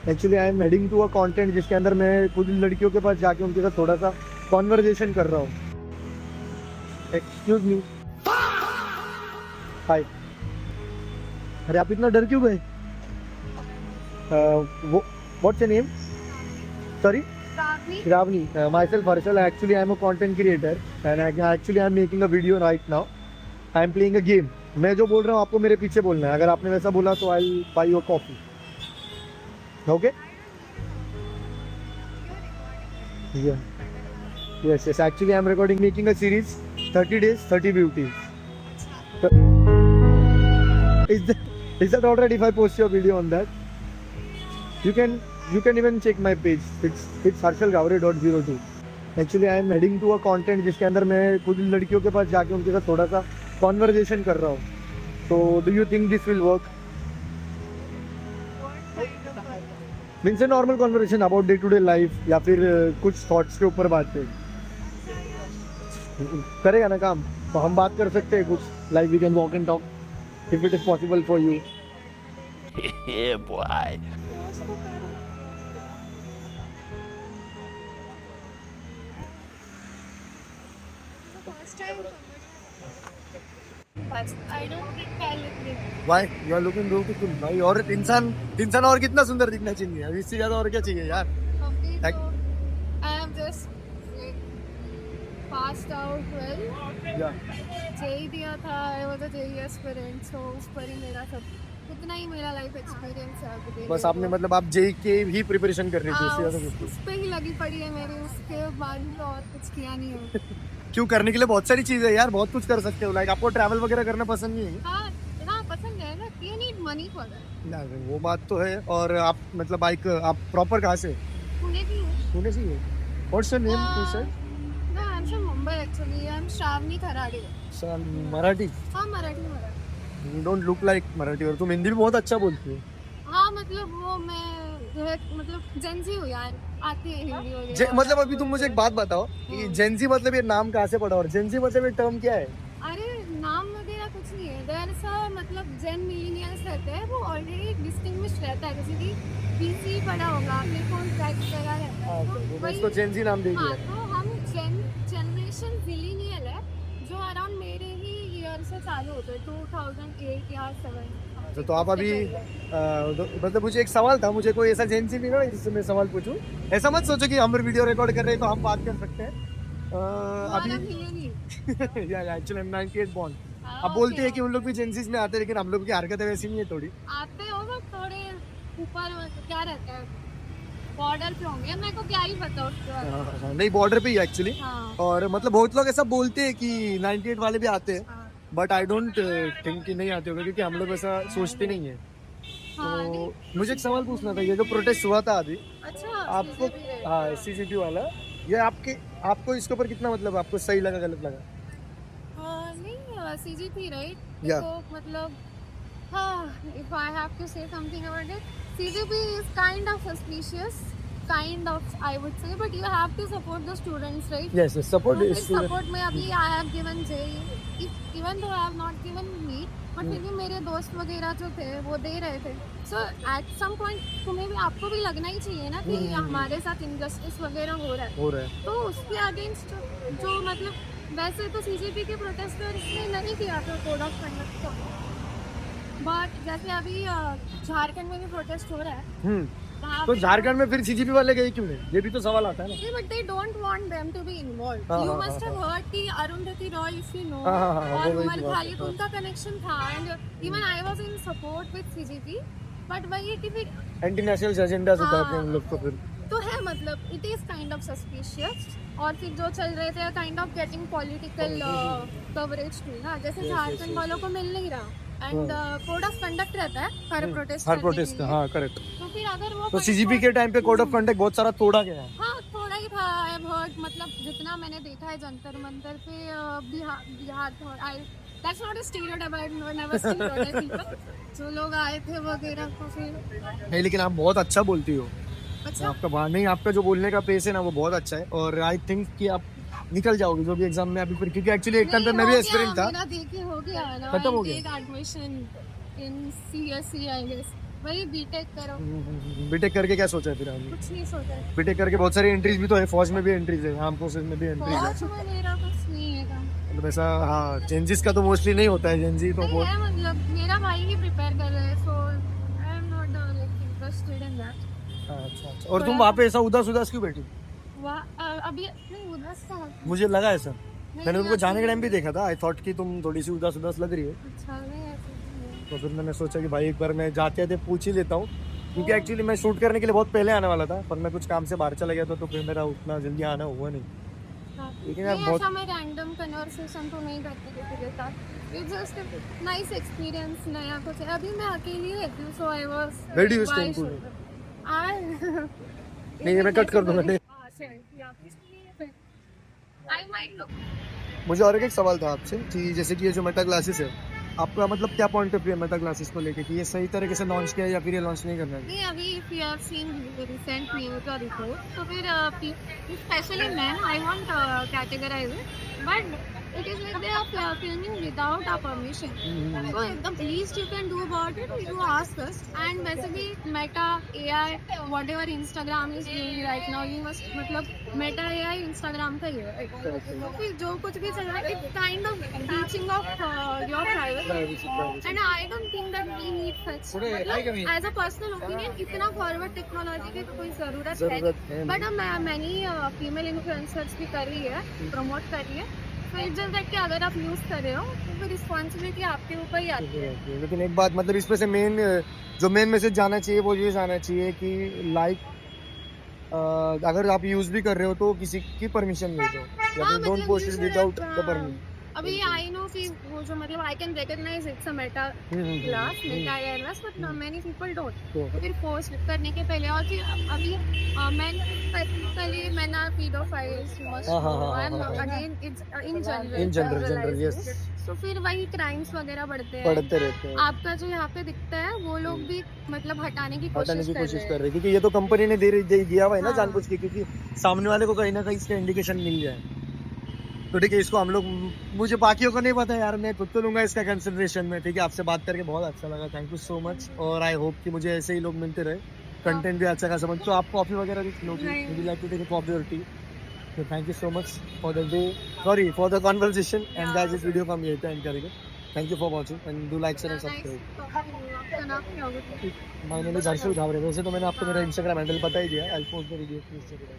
Actually I am heading to a content जिसके अंदर मैं कुछ लड़कियों के पास जाके उनके साथ थोड़ा सा कॉन्वर्जेशन कर रहा हूँ. Excuse me. हाय. अरे आप इतना डर क्यों गए? What's your name? Sorry. Ravni, myself Harshal. Actually, I am a content creator and actually I am making a video right now. I am playing a game. मैं जो बोल रहा हूँ आपको मेरे पीछे बोलना है. अगर आपने वैसा बोला तो I'll buy you a coffee. Okay? Yeah. Yes, yes. Actually, I am making a series. 30 days, 30 beauties. Is that alright if I post your video on that? You can even check my page. It's harshalgavre.02. Actually, I am heading to a content जिसके अंदर मैं कुछ लड़कियों के पास जाके उनके साथ थोड़ा सा कॉन्वर्जेशन कर रहा हूँ. So, do you think this will work? Means a normal conversation about day-to-day life या फिर कुछ thoughts के ऊपर बातें. करेगा ना काम? तो हम बात कर सकते हैं कुछ. Like we can walk and talk if it is possible for you. Yeah, boy. I don't think I look good. Why? You are looking beautiful. भाई और इंसान और कितना सुंदर दिखना चाहिए. अभी इससे ज़्यादा और क्या चाहिए यार? Complete Like- so, I am just like, passed out 12. Yeah. JEE दिया था. I was a JEE aspirant, so उस पर ही मेरा सब उतना ही मेरा लाइफ एक्सपीरियंस है अभी. बस आपने मतलब आप जेई के ही प्रिपरेशन कर रही थी. इससे ज़्यादा कुछ उस पे ही लगी पड़ी है मेरी. उसके बाद तो और कुछ किया नहीं है. क्यों? करने के लिए बहुत सारी चीज़ें यार. बहुत कुछ कर सकते हो. लाइक आपको ट्रैवल वगैरह करना पसंद नहीं है? हाँ पसंद है ना. You need money for that. ना, वो बात तो है. और आप मतलब बाइक आप प्रॉपर कहाँ से? पुणे की हूँ. पुणे से ही है. What's your name too sir? No, I'm from Mumbai actually. I'm Shravani Kharade. Sir Marathi. हाँ Marathi. You don't look like Marathi. और तुम हिंदी भी बहुत अच्छा बोलती हो. हाँ मतलब वो मैं जो है मतलब जेंजी हूँ यार. आती है हिंदी वगैरह. मतलब अभी तुम मुझे एक बात बताओ कि जेंजी मतलब ये नाम कहाँ से पड़ा और जेंजी मतलब ये टर्म क्या है? अरे नाम वगैरह कुछ नहीं है. देयर सा मतलब जेन मिलीनियल्स रहते हैं. वो ऑलरेडी डिस्टिंग्विश रहता है. जैसे कि बीसी पड़ा होगा आपने कौन टैग लगा रहता है. तो इसको जेंजी नाम दे हाँ दिया. तो हम जनरेशन मिलीनियल है जो अराउंड मेरे ही ईयर से चालू होते हैं. 2008 या 7. तो आप अभी मतलब मुझे एक सवाल था. मुझे कोई ऐसा जेंजी नहीं ना जिससे मैं सवाल पूछूं. ऐसा मत सोचो कि हम वीडियो रिकॉर्ड कर रहे हैं तो हम बात कर सकते हैं. अभी एक्चुअली I'm 98 born. अब बोलते हैं कि उन लोग भी जेंजीज में आते हैं लेकिन हम लोग की हरकतें वैसी नहीं है थोड़ी. आते हो वो थोड़े ऊपर क्या रहता है. बॉर्डर पे होंगे. मेरे को क्या ही पता उसके बारे में. नहीं बॉर्डर पे ही एक्चुअली. हाँ. और मतलब बहुत लोग ऐसा बोलते हैं कि 98 वाले भी आते हैं. हाँ. बट आई डोंट थिंक कि नहीं आते होंगे क्योंकि हम लोग ऐसा सोचते नहीं है. हाँ, तो नहीं. मुझे एक सवाल पूछना था. ये जो प्रोटेस्ट हुआ था अभी अच्छा आपको, हाँ CCP वाला, ये आपको इसके ऊपर कितना मतलब आपको सही लगा गलत लगा? नहीं CGP राइट. Yeah. तो मतलब हाँ if I have to say something about it, CGP is kind of suspicious, kind of I would say, but you have to support the students right. Yes, support is support में अभी I have given JEE, even though I have not given NEET, but फिर भी मेरे दोस्त वगैरह जो थे वो दे रहे थे. So at some point तुम्हें भी आपको भी लगना ही चाहिए ना कि हमारे साथ इनजस्टिस वगैरह हो रहा है. तो उसके अगेंस्ट जो मतलब वैसे तो CGP के प्रोटेस्टर्स ने नहीं किया था कोड ऑफ कंडक्ट का. बट जैसे अभी झारखंड में भी प्रोटेस्ट हो रहा है. वहाँ तो पे- झारखंड में फिर CCP वाले गए क्यों नहीं? ये भी तो सवाल आता है ना. Yeah, but they don't want them to be involved. हाँ, You हाँ, must हाँ, have heard कि Arundhati Roy, if you know, हाँ, हाँ, हाँ, और वो वही उमर बात खालिद है. उनका कनेक्शन था. And even I was in support with CGP. But वही है कि फिर एंटी नेशनल एजेंडा से था हाँ. हम लोग को फिर. तो है मतलब it is kind of suspicious. और फिर जो चल रहे थे kind of getting political coverage too ना. जैसे झारखंड वालों को मिल नहीं रहा. एंड कोड ऑफ कंडक्ट रहता है हर प्रोटेस्ट हर प्रोटेस्ट का. हाँ करेक्ट. तो फिर अगर वो तो CCP के टाइम पे कोड ऑफ कंडक्ट बहुत सारा तोड़ा गया है. हाँ थोड़ा ही था. आई हैव हर्ड मतलब जितना मैंने देखा है जंतर मंतर पे Bihar that's not a stereotype. I never seen people जो लोग आए थे वगैरह को फिर. नहीं लेकिन आप बहुत अच्छा बोलती हो. अच्छा आपका नहीं आपका जो बोलने का पेस है ना वो बहुत अच्छा है. और आई थिंक कि आप निकल जाओगे जो भी एग्जाम में अभी फिर. क्योंकि एक्चुअली एक टाइम पे मैं भी एस्पिरेंट था. मेरा देखिए हो गया ना. खत्म हो गया. Admission in CSE I guess. वही बीटेक करो, बीटेक करके क्या सोचा है फिर आपने? कुछ नहीं सोचा है। बीटेक करके बहुत सारी एंट्रीज भी तो है, फौज में भी एंट्रीज है, आर्म फोर्सेज में भी एंट्रीज है। फौज में मेरा कुछ नहीं है काम। मतलब ऐसा हाँ, जेंजिस का तो मोस्टली नहीं होता है, जेंजी तो नहीं बहुत है, मतलब मेरा भाई ही प्रिपेयर कर रहा है, so I am not like interested in that. अच्छा। और तुम वहाँ पे ऐसा उदास उदास क्यों बैठी? अभी नहीं उधर से मुझे लगा ऐसा, नहीं, मैंने उनको ऐसा जाने के टाइम नहीं। भी देखा था, आई थॉट कि तुम थोड़ी सी उदास उदास लग रही है, अच्छा नहीं ऐसा नहीं है। तो फिर मैंने सोचा कि भाई एक बार मैं जाते थे पूछ ही लेता हूँ, क्योंकि एक्चुअली मैं शूट करने के लिए बहुत पहले आने वाला था, पर मैं कुछ काम से बाहर चला गया था, तो फिर मेरा उतना जल्दी आना हुआ नहीं। हाँ। लेकिन यार नहीं, बहुत ऐसा मैं रैंडम कन्वर्सेशन तो नहीं करती किसी के साथ, इट्स जस्ट नाइस एक्सपीरियंस, नया कुछ है। अभी मैं अकेली रहती हूँ, so I was Where do you stay in Pune? नहीं, ये मैं कट कर दूंगा। I might look. मुझे और एक सवाल था आपसे कि जैसे कि ये जो मेटा ग्लासेस है, आपका मतलब क्या पॉइंट ऑफ व्यू है मेटा ग्लासेस को लेके, कि ये सही तरीके से लॉन्च किया है या फिर ये लॉन्च नहीं करना है? नहीं, अभी if you have seen recent news और रिपोर्ट, तो फिर specially man I want categorise it, but it is like they are filming without our permission. So the least you can do about it is to ask us. And वैसे भी Meta AI whatever Instagram is doing right now, you must मतलब Meta AI Instagram का ही है। तो फिर जो कुछ भी चल रहा है, it's kind of breaching of your privacy. And I don't think that we need such. मतलब as a personal opinion, इतना forward technology की तो कोई जरूरत है नहीं। But many female influencers भी कर रही है, promote कर रही है। तो इट्स जस्ट दैट कि अगर आप यूज कर रहे हो तो फिर रिस्पॉन्सिबिलिटी आपके ऊपर ही आती है। लेकिन एक बात, मतलब इसमें से जो मेन मैसेज जाना चाहिए वो ये जाना चाहिए कि लाइक अगर आप यूज भी कर रहे हो तो किसी की परमिशन ले दो, या हाँ, फिर डोंट मतलब post you it should without have, the permission. अभी आई नो कि वो जो मतलब I can recognise it's a Meta glass, Meta air glass, but many people don't. तो फिर पोस्ट करने के पहले, और फिर अभी मैं स्पेसिफिकली मैंने paedophiles must again it's in general yes, तो फिर वही क्राइम्स वगैरह बढ़ते पढ़ते रहते हैं, आपका जो यहाँ पे दिखता है वो लोग भी मतलब हटाने की हटाने की कोशिश कर कर रहे हैं, क्योंकि ये तो कंपनी ने दिया हुआ है ना हाँ। जानबूझ के, क्योंकि सामने वाले को कहीं ना कहीं इसका इंडिकेशन मिल जाए। तो ठीक है, इसको हम लोग, मुझे बाकियों को नहीं पता यार, मैं खुद तो लूंगा इसका कंसिडरेशन में। ठीक है, आपसे बात करके बहुत अच्छा लगा, थैंक यू सो मच, और आई होप कि मुझे ऐसे ही लोग मिलते रहे, कंटेंट भी अच्छा खासा बन। तो आप कॉफी वगैरह भी पिलोगे? नहीं। Would you like to take a coffee or tea? So thank you so much for the day, sorry for the conversation, and guys इस वीडियो को हम यहीं पे एंड करेंगे। Thank you for watching and do like, share and subscribe. आपका नाम क्या होगा? My name is Harshal घावरे। वैसे तो मैंने आपको मेरा इंस्टाग्राम हैंडल बता ही दिया, I'll post the video to Instagram.